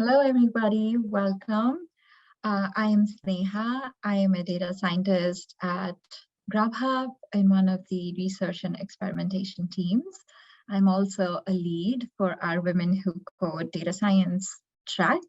Hello, everybody. Welcome. I am Sneha. I am a data scientist at Grubhub in one of the research and experimentation teams. I'm also a lead for our Women Who Code data science track.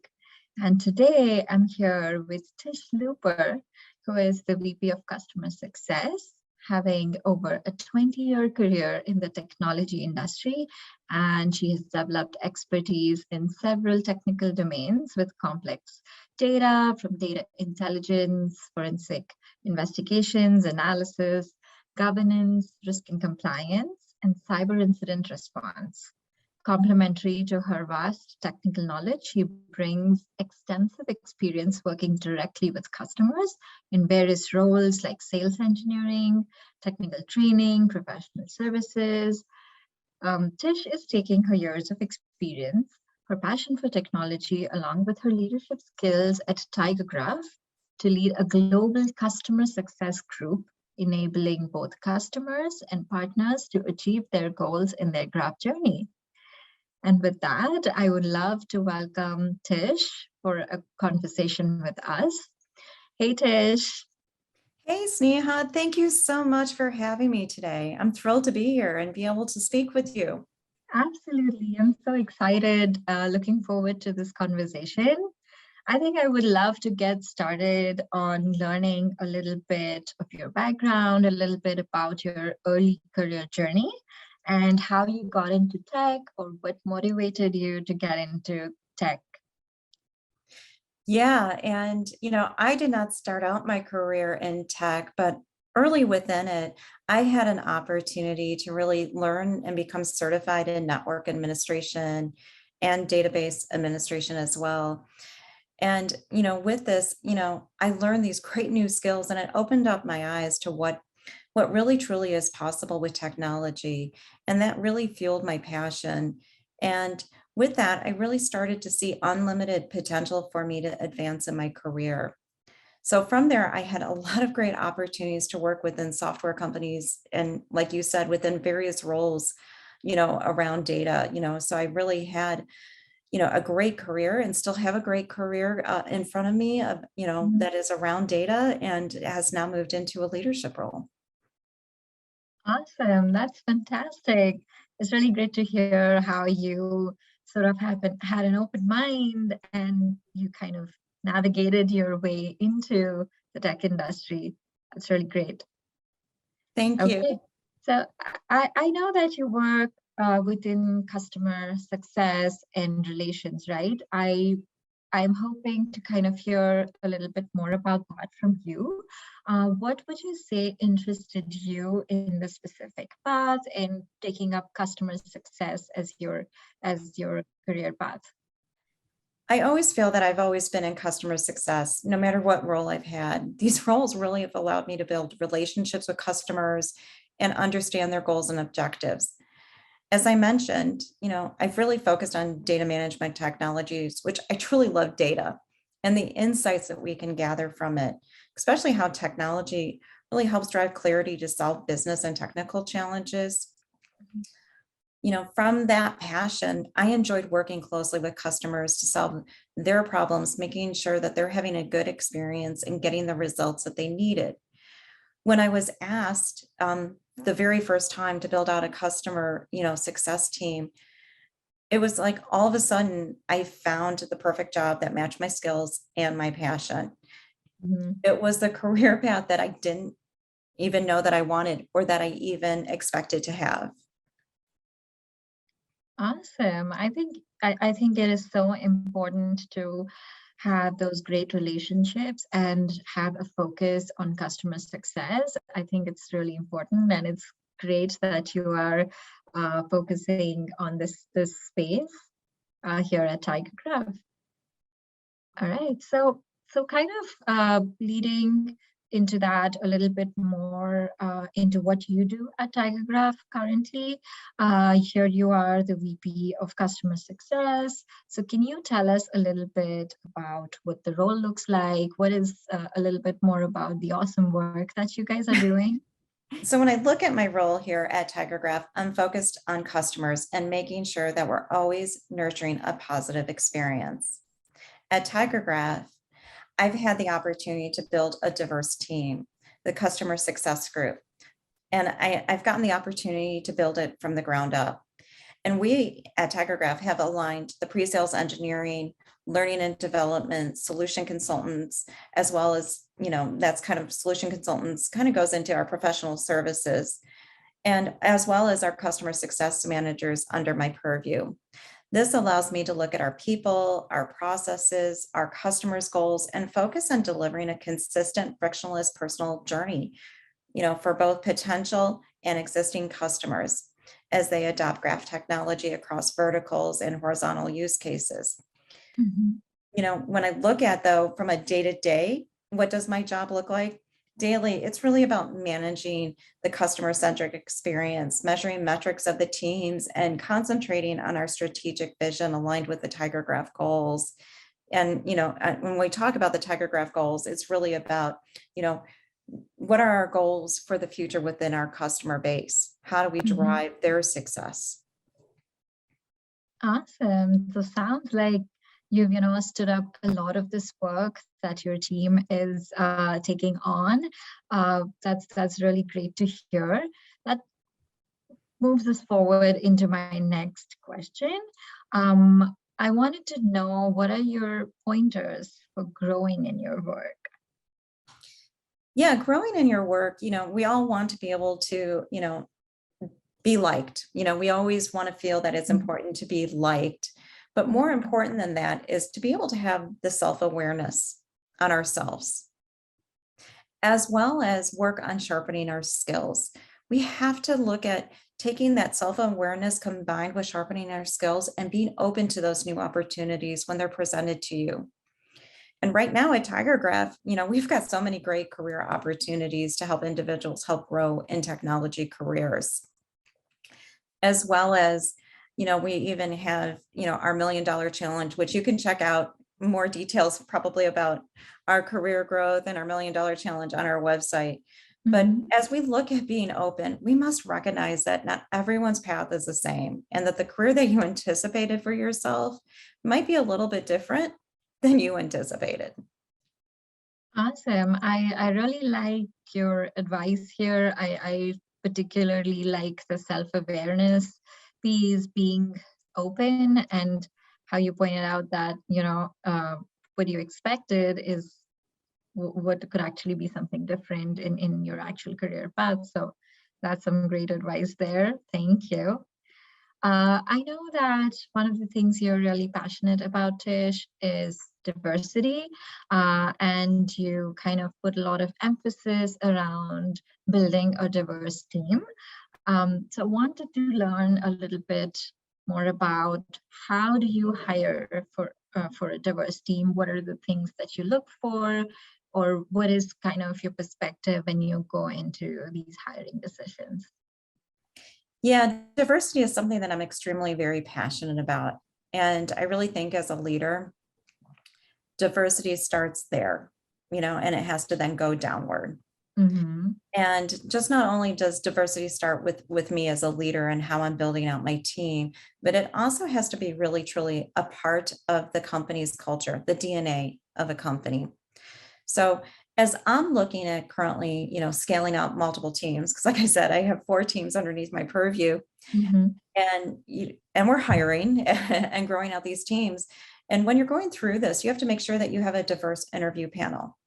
And today I'm here with Tish Looper, who is the VP of Customer Success, having over a 20-year career in the technology industry, and she has developed expertise in several technical domains with complex data, from data intelligence, forensic investigations, analysis, governance, risk and compliance, and cyber incident response. Complementary to her vast technical knowledge, she brings extensive experience working directly with customers in various roles like sales engineering, technical training, professional services. Tish is taking her years of experience, her passion for technology, along with her leadership skills at TigerGraph to lead a global customer success group, enabling both customers and partners to achieve their goals in their graph journey. And with that, I would love to welcome Tish for a conversation with us. Hey, Tish. Hey, Sneha, thank you so much for having me today. I'm thrilled to be here and be able to speak with you. Absolutely. I'm so excited, looking forward to this conversation. I think I would love to get started on learning a little bit of your background, a little bit about your early career journey, and how you got into tech or what motivated you to get into tech. Yeah, and I did not start out my career in tech, but early within it, I had an opportunity to really learn and become certified in network administration and database administration as well. And, with this, I learned these great new skills and it opened up my eyes to what really truly is possible with technology. And that really fueled my passion. And with that, I really started to see unlimited potential for me to advance in my career. So from there, I had a lot of great opportunities to work within software companies and, like you said, within various roles, around data, so I really had a great career and still have a great career in front of me of, that is around data and has now moved into a leadership role. Awesome. That's fantastic. It's really great to hear how you sort of had an open mind and you kind of navigated your way into the tech industry. That's really great. Thank you. Okay. So I know that you work within customer success and relations, right? I'm hoping to kind of hear a little bit more about that from you. What would you say interested you in the specific path and taking up customer success as your career path? I always feel that I've always been in customer success, no matter what role I've had. These roles really have allowed me to build relationships with customers and understand their goals and objectives. As I mentioned, I've really focused on data management technologies, which I truly love data and the insights that we can gather from it, especially how technology really helps drive clarity to solve business and technical challenges. From that passion, I enjoyed working closely with customers to solve their problems, making sure that they're having a good experience and getting the results that they needed. When I was asked the very first time to build out a customer, success team, it was like all of a sudden I found the perfect job that matched my skills and my passion. Mm-hmm. It was the career path that I didn't even know that I wanted or that I even expected to have. Awesome. I think it is so important to have those great relationships and have a focus on customer success. I think it's really important, and it's great that you are focusing on this space here at TigerGraph. All right, so kind of leading into that a little bit more into what you do at TigerGraph currently. Here you are the VP of Customer Success. So can you tell us a little bit about what the role looks like? What is a little bit more about the awesome work that you guys are doing? So when I look at my role here at TigerGraph, I'm focused on customers and making sure that we're always nurturing a positive experience. at TigerGraph, I've had the opportunity to build a diverse team, the customer success group. And I've gotten the opportunity to build it from the ground up. And we at TigerGraph have aligned the pre-sales engineering, learning and development, solution consultants, as well as, that's kind of solution consultants kind of goes into our professional services, and as well as our customer success managers under my purview. This allows me to look at our people, our processes, our customers' goals, and focus on delivering a consistent, frictionless personal journey, for both potential and existing customers as they adopt graph technology across verticals and horizontal use cases. Mhm. When I look at, though, from a day-to-day, what does my job look like? Daily, it's really about managing the customer-centric experience, measuring metrics of the teams, and concentrating on our strategic vision aligned with the TigerGraph goals. And, when we talk about the TigerGraph goals, it's really about, what are our goals for the future within our customer base? How do we Mhm. drive their success? Awesome. So sounds like you've, stood up a lot of this work that your team is taking on. That's really great to hear. That moves us forward into my next question. I wanted to know, what are your pointers for growing in your work? Yeah, growing in your work, we all want to be able to, be liked. We always want to feel that it's Mhm. important to be liked. But more important than that is to be able to have the self-awareness on ourselves, as well as work on sharpening our skills. We have to look at taking that self-awareness combined with sharpening our skills and being open to those new opportunities when they're presented to you. And right now at TigerGraph, we've got so many great career opportunities to help individuals help grow in technology careers, as well as, we even have, our $1 Million Challenge, which you can check out more details probably about our career growth and our $1 Million Challenge on our website. But Mhm. as we look at being open, we must recognize that not everyone's path is the same, and that the career that you anticipated for yourself might be a little bit different than you anticipated. Awesome. I really like your advice here. I particularly like the self-awareness piece, being open, and how you pointed out that, what you expected is what could actually be something different in your actual career path. So that's some great advice there. Thank you. I know that one of the things you're really passionate about, Tish, is diversity, and you kind of put a lot of emphasis around building a diverse team. So I wanted to learn a little bit more about, how do you hire for a diverse team? What are the things that you look for, or what is kind of your perspective when you go into these hiring decisions? Yeah, diversity is something that I'm extremely very passionate about. And I really think as a leader, diversity starts there, and it has to then go downward. Mm-hmm. And just not only does diversity start with me as a leader and how I'm building out my team, but it also has to be really truly a part of the company's culture, the DNA of a company. So as I'm looking at currently, scaling out multiple teams, because like I said, I have 4 teams underneath my purview, Mm-hmm. and we're hiring and growing out these teams. And when you're going through this, you have to make sure that you have a diverse interview panel.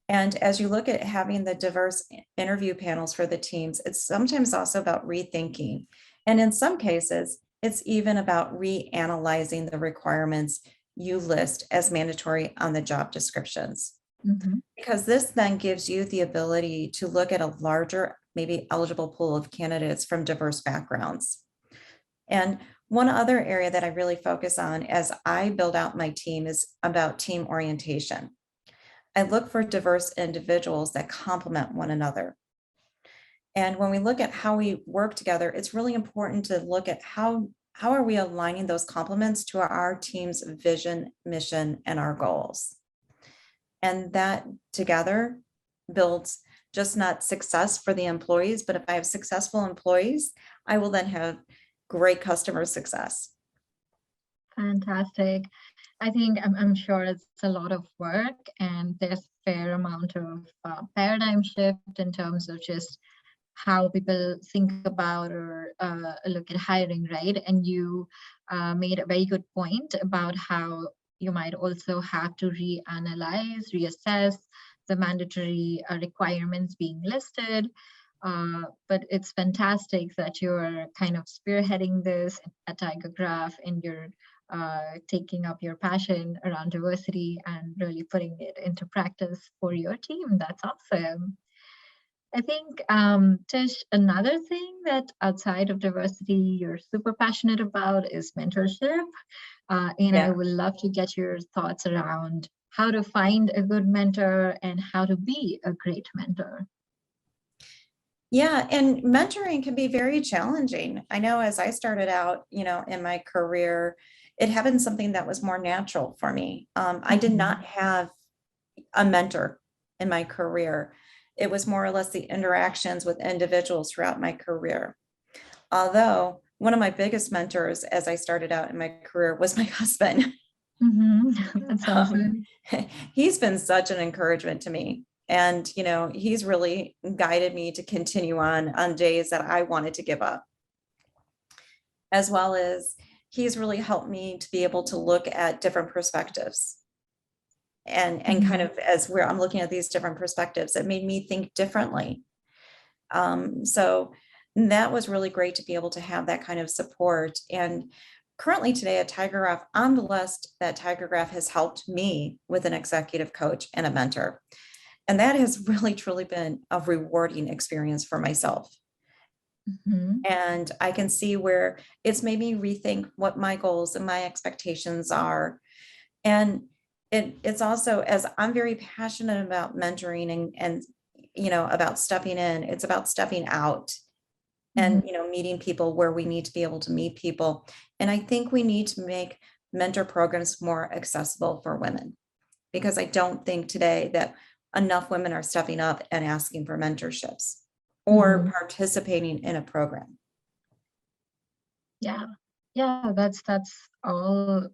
And as you look at having the diverse interview panels for the teams, it's sometimes also about rethinking. And in some cases, it's even about reanalyzing the requirements you list as mandatory on the job descriptions. Mm-hmm. Because this then gives you the ability to look at a larger, maybe eligible pool of candidates from diverse backgrounds. And one other area that I really focus on as I build out my team is about team orientation. I look for diverse individuals that complement one another. And when we look at how we work together, it's really important to look at how are we aligning those complements to our team's vision, mission, and our goals. And that together builds just not success for the employees, but if I have successful employees, I will then have great customer success. Fantastic. I think I'm sure it's a lot of work, and there's a fair amount of paradigm shift in terms of just how people think about or look at hiring, right? And you made a very good point about how you might also have to reanalyze, reassess the mandatory requirements being listed. But it's fantastic that you're kind of spearheading this at TigerGraph, and you're taking up your passion around diversity and really putting it into practice for your team. That's awesome. I think, Tish, another thing that outside of diversity you're super passionate about is mentorship. And I Yeah. would love to get your thoughts around how to find a good mentor and how to be a great mentor. Yeah, and mentoring can be very challenging. I know as I started out, in my career, it had been something that was more natural for me. I did not have a mentor in my career. It was more or less the interactions with individuals throughout my career. Although one of my biggest mentors as I started out in my career was my husband. That's Um, awesome. he's been such an encouragement to me. And, he's really guided me to continue on days that I wanted to give up, as well as he's really helped me to be able to look at different perspectives. And kind of as where I'm looking at these different perspectives, it made me think differently. So that was really great to be able to have that kind of support. And currently today at TigerGraph, I'm blessed that TigerGraph has helped me with an executive coach and a mentor. And that has really, truly been a rewarding experience for myself. And I can see where it's made me rethink what my goals and my expectations are. And it's also, as I'm very passionate about mentoring and about stepping in, it's about stepping out and meeting people where we need to be able to meet people. And I think we need to make mentor programs more accessible for women, because I don't think today that enough women are stepping up and asking for mentorships or participating in a program. Yeah, yeah, that's all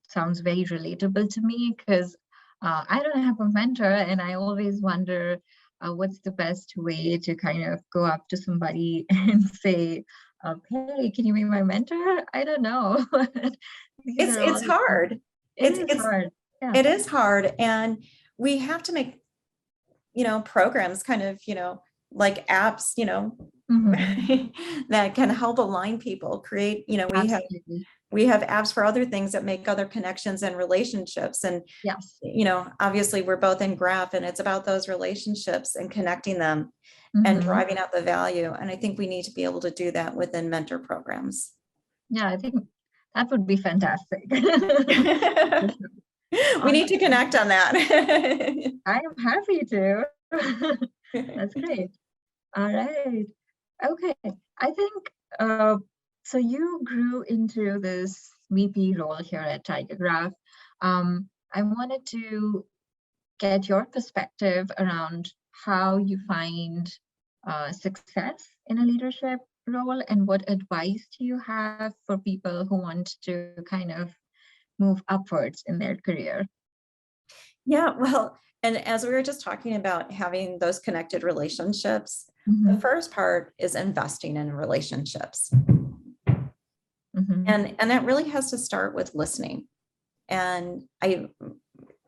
sounds very relatable to me, because I don't have a mentor, and I always wonder what's the best way to kind of go up to somebody and say, "Hey, can you be my mentor?" I don't know. These are all It's the things. hard. It is hard. Yeah. It is hard. And we have to make, programs kind of, like apps, that can help align people, create, Absolutely. we have apps for other things that make other connections and relationships. And, Yes. obviously we're both in graph, and it's about those relationships and connecting them and driving out the value. And I think we need to be able to do that within mentor programs. Yeah, I think that would be fantastic. We need to Awesome. connect on that. I am happy to. That's great. All right. Okay. I think so you grew into this VP role here at TigerGraph. I wanted to get your perspective around how you find success in a leadership role, and what advice do you have for people who want to kind of move upwards in their career? Yeah, well, and as we were just talking about having those connected relationships, the first part is investing in relationships. And that really has to start with listening. And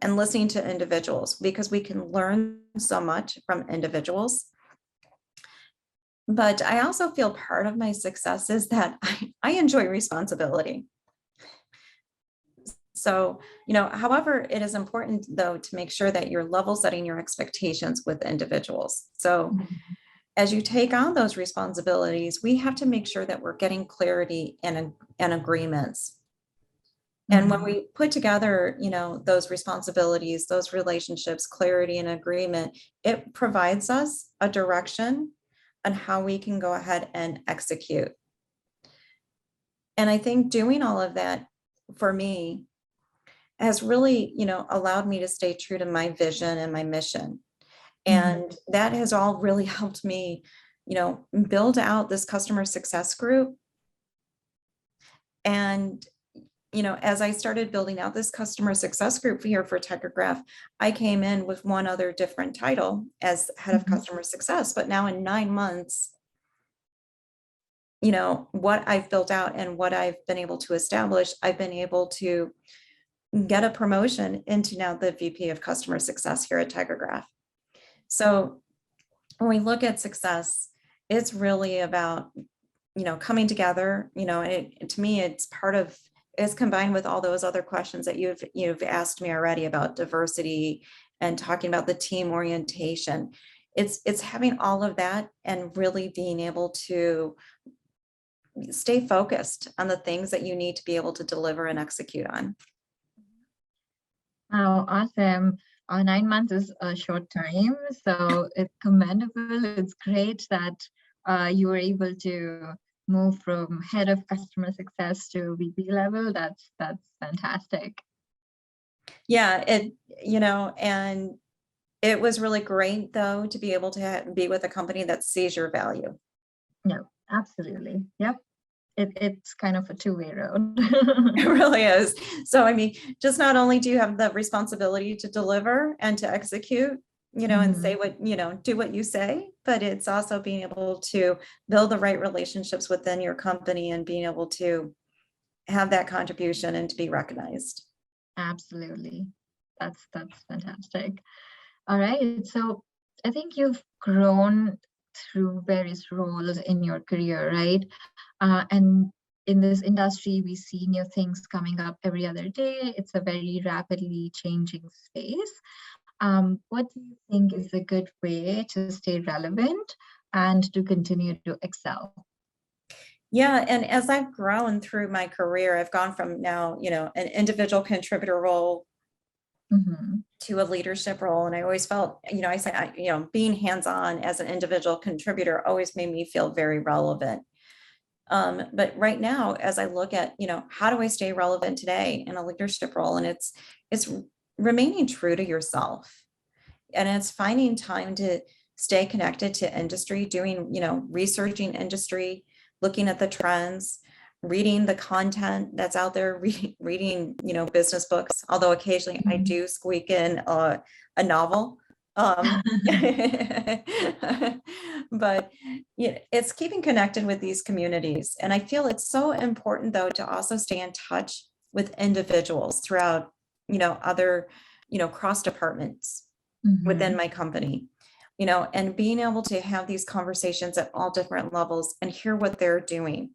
listening to individuals, because we can learn so much from individuals. But I also feel part of my success is that I enjoy responsibility. So, however, it is important though to make sure that you're level setting your expectations with individuals. So as you take on those responsibilities, we have to make sure that we're getting clarity and agreements. And when we put together, those responsibilities, those relationships, clarity and agreement, it provides us a direction on how we can go ahead and execute. And I think doing all of that for me has really, allowed me to stay true to my vision and my mission. And that has all really helped me, build out this customer success group. And as I started building out this customer success group here for TigerGraph, I came in with one other different title as head of customer success. But now in 9 months, what I've built out and what I've been able to establish, I've been able to get a promotion into now the VP of customer success here at TigerGraph. So when we look at success, it's really about, coming together, and to me, it's combined with all those other questions that you've asked me already about diversity and talking about the team orientation. It's having all of that and really being able to stay focused on the things that you need to be able to deliver and execute on. Oh, awesome. 9 months is a short time, so it's commendable. It's great that you were able to move from head of customer success to VP level. That's fantastic. Yeah, and it was really great though to be able to be with a company that sees your value. No, absolutely. Yep. It's kind of a two-way road. It really is. So, I mean, just not only do you have the responsibility to deliver and to execute, and say what, do what you say, but it's also being able to build the right relationships within your company and being able to have that contribution and to be recognized. Absolutely. That's fantastic. All right. So I think you've grown through various roles in your career, right? And in this industry, we see new things coming up every other day. It's a very rapidly changing space. What do you think is a good way to stay relevant and to continue to excel? Yeah, and as I've grown through my career, I've gone from now, an individual contributor role to a leadership role. And I always felt, I said, being hands-on as an individual contributor always made me feel very relevant. But right now, as I look at, how do I stay relevant today in a leadership role? And it's remaining true to yourself. And it's finding time to stay connected to industry, doing, researching industry, looking at the trends, reading the content that's out there, reading, business books, although occasionally I do squeak in a novel. But it's keeping connected with these communities. And I feel it's so important though, to also stay in touch with individuals throughout, other, cross departments within my company, and being able to have these conversations at all different levels and hear what they're doing,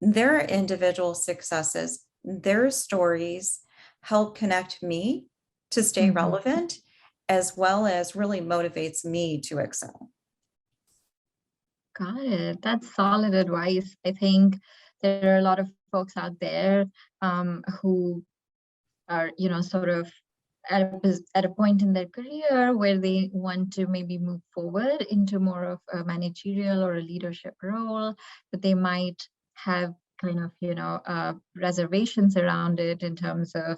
their individual successes, their stories help connect me to stay relevant, as well as really motivates me to excel. Got it. That's solid advice. I think there are a lot of folks out there who are, sort of at a point in their career where they want to maybe move forward into more of a managerial or a leadership role, but they might have kind of, reservations around it in terms of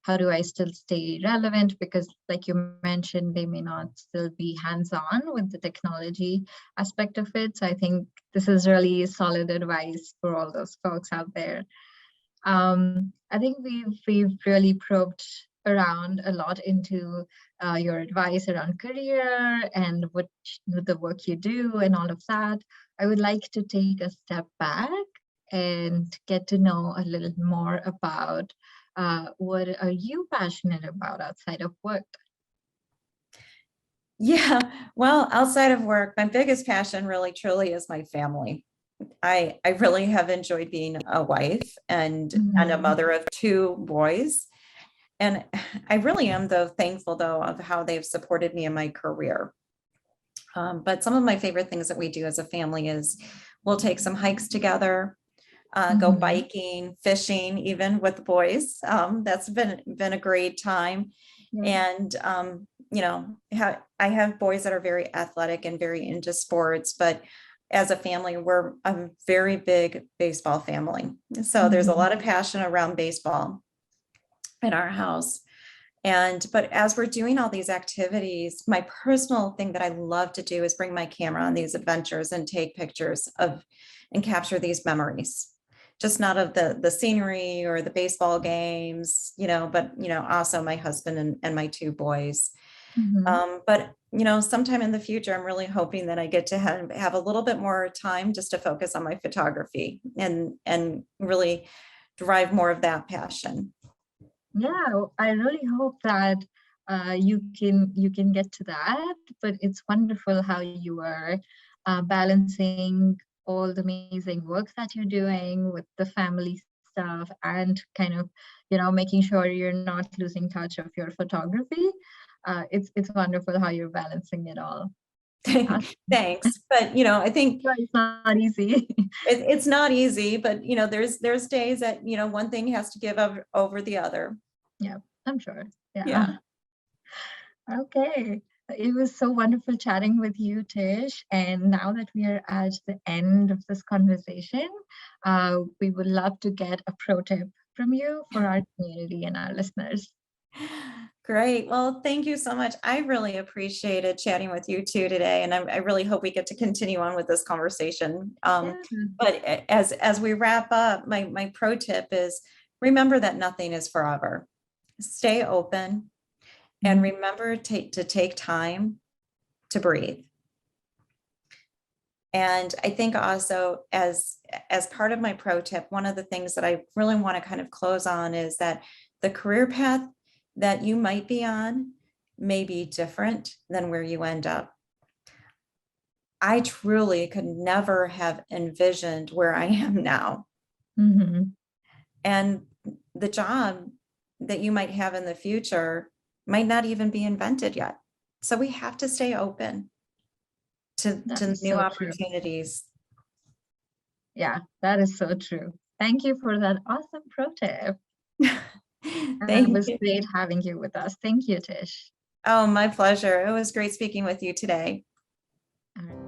how do I still stay relevant? Because like you mentioned, they may not still be hands-on with the technology aspect of it. So I think this is really solid advice for all those folks out there. I think we've really probed around a lot into your advice around career and what the work you do and all of that. I would like to take a step back and get to know a little more about what are you passionate about outside of work? Yeah, well, outside of work, my biggest passion really truly is my family. I really have enjoyed being a wife and a mother of 2 boys. And I really am though thankful though of how they've supported me in my career. But some of my favorite things that we do as a family is we'll take some hikes together, go biking, fishing, even with the boys. That's been a great time. And I have boys that are very athletic and very into sports, but as a family, we're a very big baseball family. So there's a lot of passion around baseball in our house. But as we're doing all these activities, my personal thing that I love to do is bring my camera on these adventures and take pictures of and capture these memories. just not of the scenery or the baseball games, but, also my husband and my two boys. But, sometime in the future, I'm really hoping that I get to have a little bit more time just to focus on my photography and really drive more of that passion. Yeah, I really hope that you can get to that. But it's wonderful how you are balancing all the amazing work that you're doing with the family stuff and kind of, making sure you're not losing touch of your photography. It's wonderful how you're balancing it all. Awesome. Thanks. But, I think It's not easy. it's not easy, but, there's days that, one thing has to give over the other. Yeah, I'm sure. Yeah. Okay. It was so wonderful chatting with you, Tish. And now that we are at the end of this conversation, we would love to get a pro tip from you for our community and our listeners. Great. Well, thank you so much. I really appreciated chatting with you too today. And I really hope we get to continue on with this conversation. Yeah. But as we wrap up, my pro tip is remember that nothing is forever. Stay open and remember to take time to breathe. And I think also as part of my pro tip, one of the things that I really want to kind of close on is that the career path that you might be on may be different than where you end up. I truly could never have envisioned where I am now. And the job that you might have in the future might not even be invented yet. So we have to stay open to new opportunities. Yeah, that is so true. Thank you for that awesome pro tip. Thank It was you. great having you with us. Thank you, Tish. Oh, my pleasure. It was great speaking with you today. All right.